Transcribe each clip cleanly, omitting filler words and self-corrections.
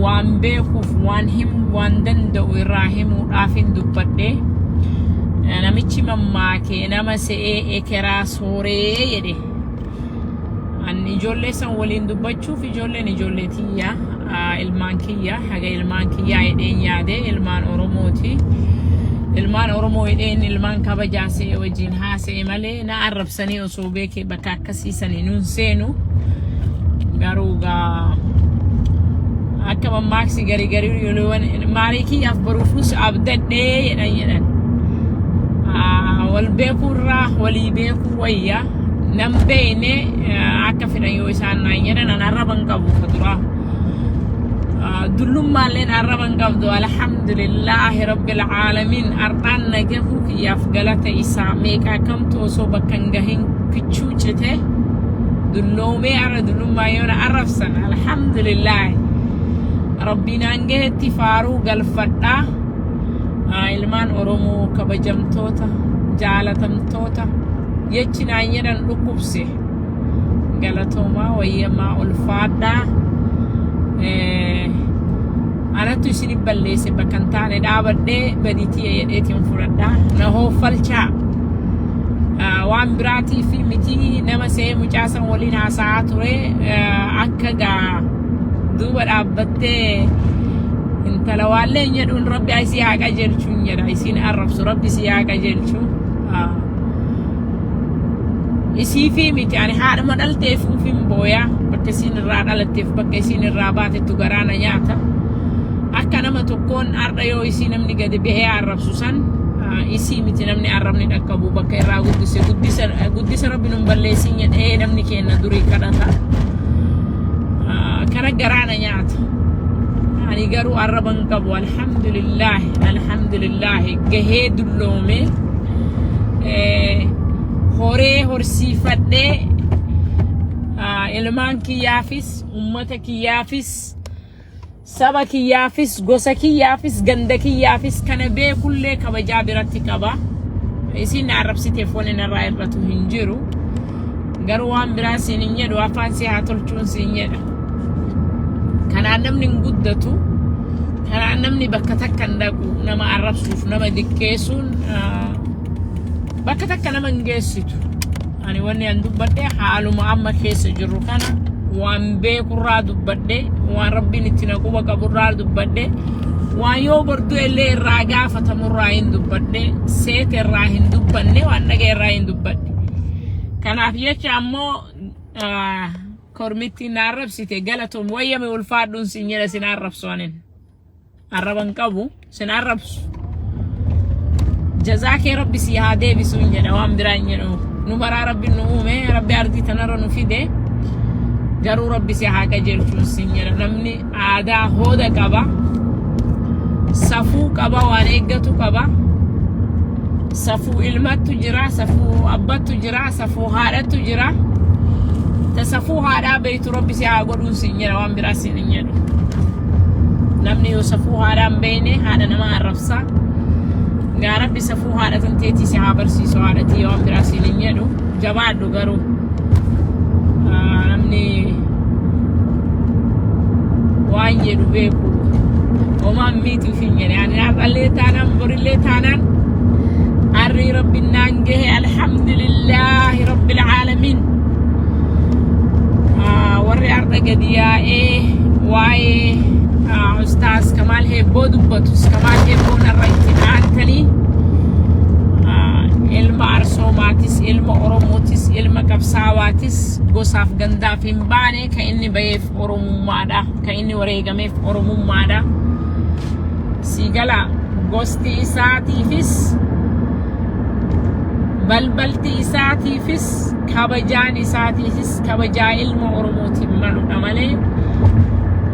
waan beekuuf waan himu waan danda'u irraa himuudhaafin dubbadhe. Namichi mammaakee nama se'ee ekeraa sooree jedhe. Ani ijoollee san waliin dubbachuuf ijoolleen ijoollee tiyya ilmaan kiyya haga ilmaan kiyyaa jedheen yaade ilmaan Oromooti. Ilmaan Oromoo jedheen ilmaan kabajaasee wajjin haasa'e malee na arrabsanii osoo beekee bakka akkasiisanii nuun seenu. Garuu akka mammaaksi garii maarii kiyyaaf baruufus abdadhee jedhan. Wal beekurraa walii beekuu wayya nam beeyne akka fedhan yoo isaan naan jedhan an arraban qabu fatura. Dullumaalleen arraban qabdu alhamdulillahi rabbil aalamiin ardhaan nagahuu kiyyaaf galata isaa meeqaa kamtu osoo bakka hin gahin kichuu cite dulloomee ara dullummaa yoona arrabsan alhamdulillahi rabbinaan gahetti faaruu galfadhaa. Ilmaan Oromoo kabajamtoota jaalatamtoota jechi naan jedhan dhukkubse galatoomaa wayyamaa ulfaadhaa. Anattu isin balleesse bakka hin taane dhaabadhee badiitii jedheetiin fudhadhaa na hoofalchaa. Waan biraatii fi mitii nama se'ee mucaasan waliin haasa'aa ture akka duuba dhaabbattee intala waallee jedhuun rabbi isii haa qajeelchuun jedha isiin arrabsu rabbi isii haa qajeelchu. Isii fi miti ani haadhuma dhalteef uufin booyaa bakka isiin irraa dhalatteef bakka isiin irraa baatettu garaana nyaata. Akka nama tokkoon har'a yoo isii namni gadi bahee arrabsu san isii miti namni arrabni dhaqqabu bakka irraa guddisa rabbi nun balleessin jedhee namni kenna durii kadhata. Kana garaana nyaata. Ani garuu arraban qabu alhamdulillahi gahee dulloome horee horsiifadhee ilmaan kiyyaafis ummata kiyyaafis saba kiyyaafis gosa kiyyaafis ganda kiyyaafis kana beekullee kabajaa biratti qaba. Isin arrabsiteef waan irraa irratu hin jiru. Garuu waan biraa siin hin jedhu afaan si haa tolchuun siin jedha. Kanaan namni hin guddatu, kanaan namni bakka takka hin dhaqu nama arrabsuuf nama diqqeessuun bakka takka nama hin geessitu. Ani wanni an dubbadhe haaluma amma keessa jirru kana waan beekurraa dubbadhe waan rabbiin itti na quba qaburraa dubbadhe waan yoo bordu illee irraa gaafatamurraa hin dubbadhe seete irraa hin dubbanne waan dhaga'e irraa hin dubbadhe. Kanaaf jecha ammoo kormitti na arrabsite galatoom wayyame ulfaadhuun sin jedha sin arrabsu anin arraban qabu sin arrabsu jazaakee rabbi si haa deebisuun jedha waan biraa hin jedhu nu baraa rabbi nu uume rabbi ardii tanarra nu fide garuu rabbi si haa qajeelchuun sin jedha. Namni aadaa hooda qaba safuu qaba waan eeggatu qaba safuu ilmattu jira safuu abbattu jira safuu haadhattu jira. Tasafuu haadhaa beeytu rabbi si haa godhuun sin jedha waan biraa sin hin jedhu. Namni yoo safuu haadhaa hin beeyne haadha nama arrabsa. Gaa rabbi safuu haadha tanteetii si haa barsiisu haadhatii waan biraa sin hin jedhu. Jabaadhu garuu namni waan jedhu beeku homaan miitiif hin jedhe. Ani har'allee taanaan borillee taanaan harrii rabbiin naan gahe alhamdulillahi rabbil aalamiin. Warri arda gadiyaa'ee waa'ee ustaas Kamaal Hebboo dubbatus Kamaal Hebboo narra itti aantanii ilma Arsoomatis ilma Oromootis ilma Qabsaawaatis gosaaf gandaaf hin baane kan inni baheef Oromummaadha kan inni wareegameef Oromummaadha. Sigala gosti isaatiifis balbalti isaatiifis kabajaan isaatiifis kabajaa ilma Oromootiin maludha malee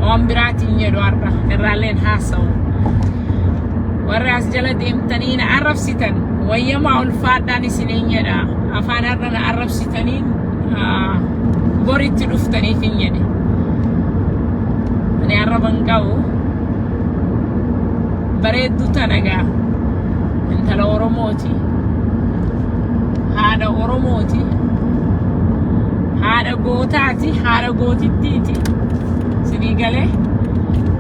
waan biraatiin jedhu har'a irraalleen haasa'u. Warri as jala deemtanii na arrabsitan wayyamaa ulfaadhaan isiniin jedha afaan har'a na arrabsitaniin boritti dhuftaniif hin jedhe. Ani arraban qabu bareedduu tanagaa intala Oromooti. Haadha Oromooti haadha gootaati haadha gootittiiti sinii galee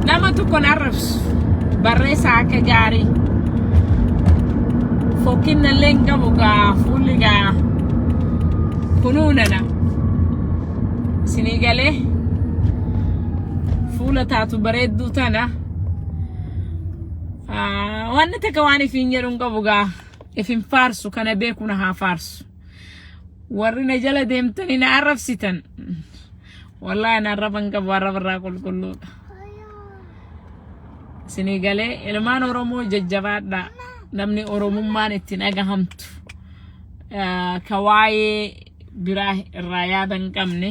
nama tokko arrabsu barreessaa akka gaarii fokkinna lenga bugaa fuulligaa kunuunana sinii galee fuula taatu bareedduu tana wanni takka waan ifiin jedhuun qabugaa ifin faarsu kana beekuna haa faarsu warri na jala deemtanii na arrabsitan wallahi na arraban qabu arrabarraa qulqulluudha sinii galee ilmaan Oromoo jajjabaadha namni Oromummaan itti dhagahamtu ka waa'ee biraa irraa yaada hin qabne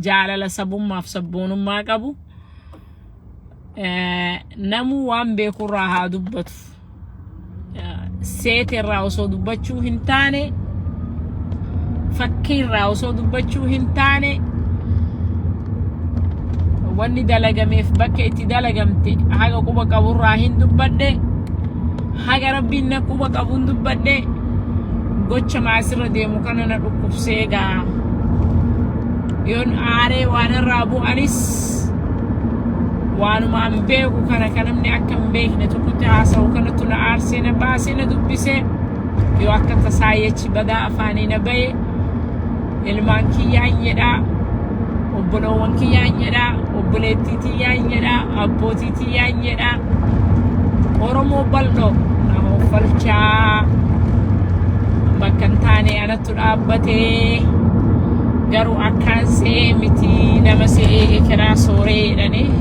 jaalala sabummaaf sabboonummaa qabu namu waan beekurraa haa dubbatu seetirraa osoo dubbachuu hin taane fakkiirraa osoo dubbachuu hin taane wanni dalagameef bakka itti dalagamte haga quba qaburraa hin dubbadhe haga rabbiin na quba qabuun dubbadhe gocha maasirra deemu kana na dhukkubsee gaa yoon aaree waan irraa bu'anis waanuma an beeku kana kanamni akka hin beekne tokkotti haasa'u kanattu na aarsee na baasee na dubbisee yoo akka tasaayechi badaa afaanii na baye ilmaan kiyyaan jedhaa obboloowwan kiyyaan jedhaa obboleettii tiyyaan jedhaa abbootii tiyyaan jedhaa Oromoo bal'oo nama uffalchaa bakka hin taane anattu dhaabbatee garuu akkaan se'ee miti nama se'ee kiraa sooree jedhanii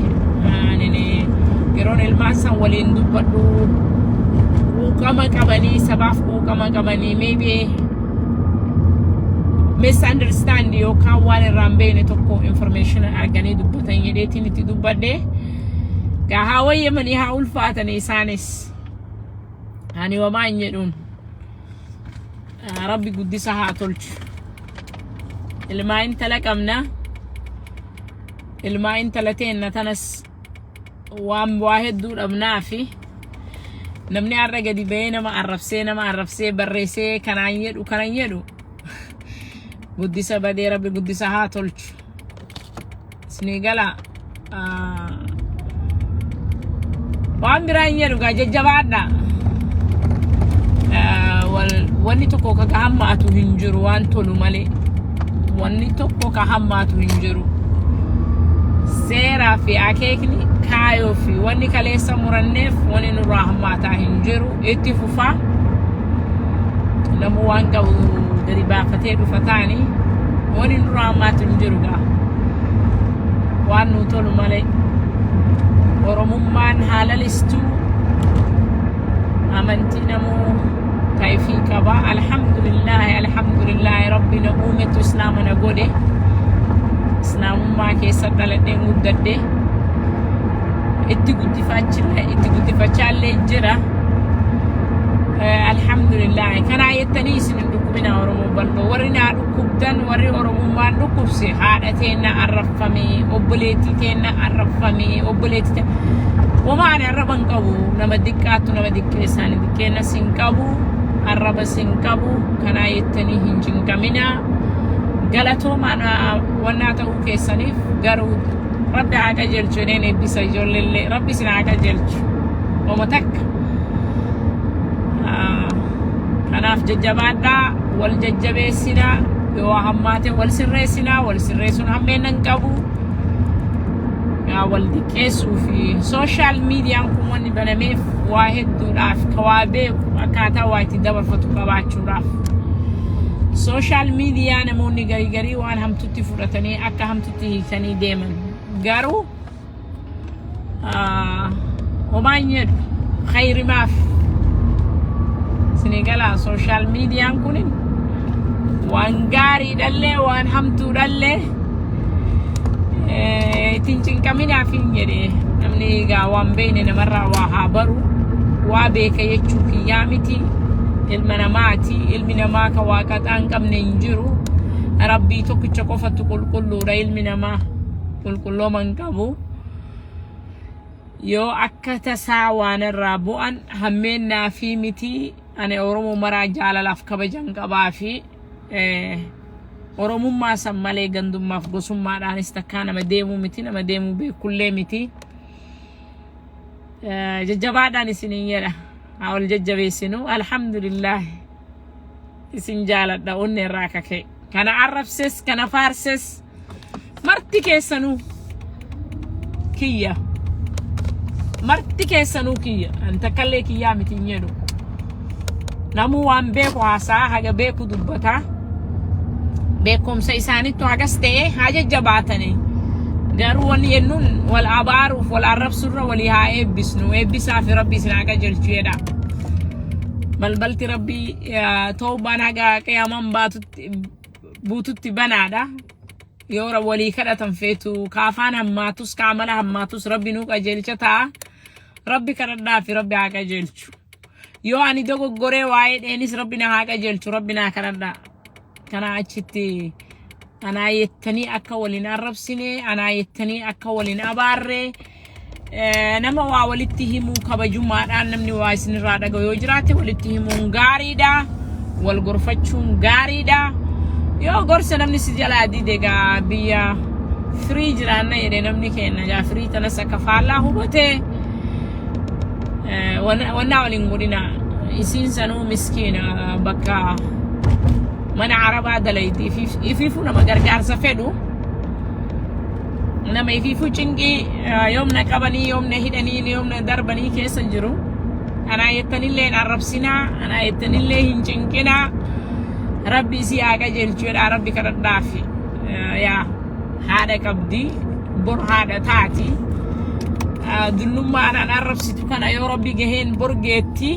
yeroon ilmaan san waliin dubbadhu quuqama qabanii sabaaf quuqama qabanii maybe misunderstand yookaan waan irraa hin beekne tokko information arganii dubbatan jedheetiin itti dubbadhee gaa haa wayyamanii haa ulfaatanii isaanis ani wamaa hin jedhuun rabbi guddisa haa tolchu ilmaa intala qabna ilmaa intala teenna tanas waan waa hedduu dhabnaa fi namni har'a gadi ba'ee nama arrabsee barreessee kanaan jedhu guddisa badee rabbi guddisa haa tolchu isinii gala waan biraa hin jedhu gaa jajjabaadha wanni tokko ka hammaatu hin jiru waan tolu malee wanni tokko ka hammaatu hin jiru seeraa fi akeekni kaayoo fi wanni kaleessa muranneef wanni nurraa hammaataa hin jiru itti fufaa namu waan qabu gadi baafatee dhufa taanii wanni nurraa hammaatu hin jiru gaa waan nu tolu malee Oromummaan haalalistuu amantii namuu taifii qaba alhamdulillahi rabbina uumetu islaama na godhe islaamummaa keessa dhaladhee guddadhe itti guddifachaallee jira alhamdulillahi kana yettanii isin dhukkubina Oromoo bal'oo warri naa dhukkubdan warri Oromummaan dhukkubse haadha teenna arrafamee obboleettii teenna arrafamee obboleettii wamaan arraban qabu nama diqqaattu nama diqqeessaan diqqeenna sin qabu arraba sin qabu kana yettanii hin jinqamina galatoomaan wannaa ta'uu keessaniif garuu rabbi haa qajeelchu jedheen eebbisa ijoolleellee rabbi sin haa qajeelchu oma takka kanaaf jajjabaadhaa wal jajjabeessinaa yoo hammaate wal sirreessinaa wal sirreessuun hammeenna hin qabu wal diqqeessuu fi social meediyaan kun wanni banameef waa hedduudhaaf ka waa beeku akkaataa waa itti dabarfatu qabaachuudhaaf social media namoonni garii waan hamtutti fudhatanii akka hamtutti hiikanii deeman garuu homaan jedhu khayri maaf sinigala social media kun waan gaarii dhallee waan hamtuu dhallee ittiin cinqaminaaf hin jedhe namni egaa waan beekne namarraa waa haa baru waa beeka jechuu kiyyaa miti ilma namaati ilmi namaa ka waaqaxaa hin qabne hin jiru rabbii tokkicha qofatu qulqulluudha ilmi namaa qulqullooma hin qabu yoo akka tasaa waan irraa bu'an hammeennaa fi miti ani Oromoo maraa jaalalaaf kabajan qabaa fi Oromummaa san malee gandummaaf gosummaadhaanis takkaa nama deemuu miti nama deemuu beekullee miti jajjabaadhaan isinin jedha haa ol jajjabeessinu alhamdulillah isin jaaladha onne irraa kake kana arrabses kana faarses marti keessanuu kiyya marti keessanuu kiyya anta kallee kiyyaa mitiin jedhu namu waan beeku haasaa haga beeku dubbata beekumsa isaanittu hagas ta'e haa jajjabaatanii garuu wanni yennuun wal abaaruuf wal arrabsurra walii haa eebbisnu eebbisaa fi rabbi isin haqa jelchuudha balbalti rabbi toobaan haga qiyaman buututti banaadha yoo walii kadhatan feetu kaafaan hammaatus kaamala hammaatus rabbi nuu qajeelcha ta'a rabbi kadhadhaa fi rabbi haa qajeelchu yoo ani dogoggoree waa'ee dheenis rabbi na haa qajeelchu rabbi naa kadhadhaa kana achitti ana yettanii akka waliin arrabsine ana yettanii akka waliin abaarre nama waa walitti himu kabajummaadhaan namni waa isinirraa dhagahu yoo jiraate walitti himuun gaariidha wal gorfachuun gaariidha yoo gorsa namni si jalaa dide gaa biyya free jiraanna jedhe namni kenna jaa free tanas akka faallaa hubate wanna waliin godhina isiin sanuu miskiina bakka mana arabaa dalayti ififu nama gargaarsa fedhu nama ififu cinqii yoomna qabanii yoomna hidhanii yoomna darbanii keessa jiru ana yettanillee arrabsinaa ana yettanillee hin cinqinaa rabbi isi haa qajeelchuudha rabbi kadhadhaafi yaa haadha qabdi bor haadha taati dullummaan arrabsitu kana yoo rabbi gaheen borgeetti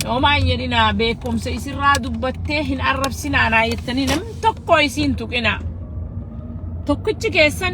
وما يدينا بكم سيصير رادو بتهين عرب سنانا يتنين نم تقوي سين تكنا تكتش كيسن